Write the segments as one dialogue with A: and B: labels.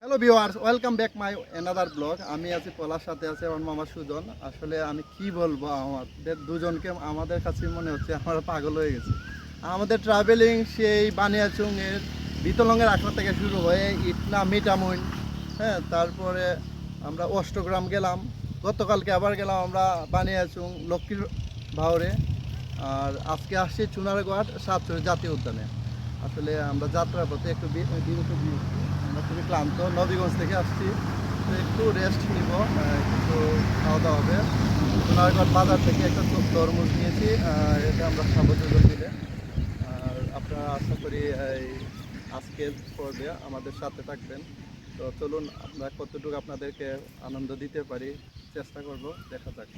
A: Hello viewers, welcome back my another blog. আমি আছি পলার, সাথে আছে আমার মামা সুজন। আসলে আমি কি বলবো, আমাদের দুজনকে আমাদের কাছে মনে হচ্ছে আমরা পাগল হয়ে গেছি। আমাদের ট্রাভেলিং সেই বানিয়াচুংয়ের বিতলঙ্গের আখড়া থেকে শুরু হয়ে ইটনা মিটামুন, হ্যাঁ, তারপরে আমরা অষ্টগ্রাম গেলাম, গতকালকে আবার গেলাম আমরা বানিয়াচুং লক্ষ্মীর ভাওরে, আর আজকে আসছি চুনারগড় সাতচুরি জাতীয় উদ্যানে। আসলে আমরা যাত্রার পথে একটু বিরতি দিয়েছি, আমরা খুবই ক্লান্ত, নবীগঞ্জ থেকে আসছি, তো একটু রেস্ট নিব, একটু খাওয়া দাওয়া হবে। সোনারগড় বাজার থেকে একটা তরমুজ নিয়েছি, এটা আমরা খাবো দুজন মিলে। আর আপনারা আশা করি এই আজকের পর্বে আমাদের সাথে থাকবেন। তো চলুন আমরা কতটুকু আপনাদেরকে আনন্দ দিতে পারি চেষ্টা করব, দেখা যাক।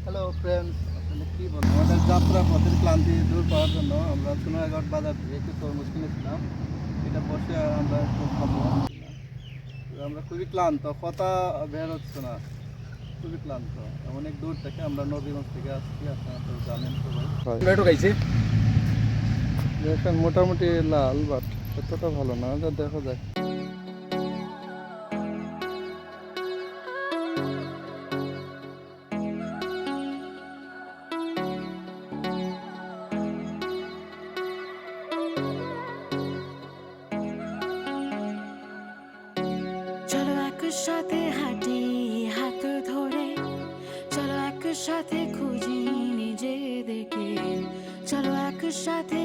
A: হ্যালো ফ্রেন্ডস, আসলে কী বলবো, আমাদের যাত্রা পথের ক্লান্তি দূর করার জন্য আমরা সোনারগড় বাজার থেকে একটু তরমুজ কিনেছিলাম। এটা বসে আমরা একটু খাবো। তো আমরা খুবই ক্লান্ত, কথা বের হচ্ছে না, খুবই ক্লান্ত। অনেক দূর থেকে আমরা নবীগঞ্জ থেকে আসছি, আপনারা তো জানেন সবাই।
B: টমেটো খাইছি।
A: দেখেন মোটামুটি লাল, বাট এতটা ভালো না, যা দেখা যায়।
C: চলো একসাথে হাঁটি হাত ধরে, চলো একসাথে খুঁজি নিজেদেরকে, চলো একসাথে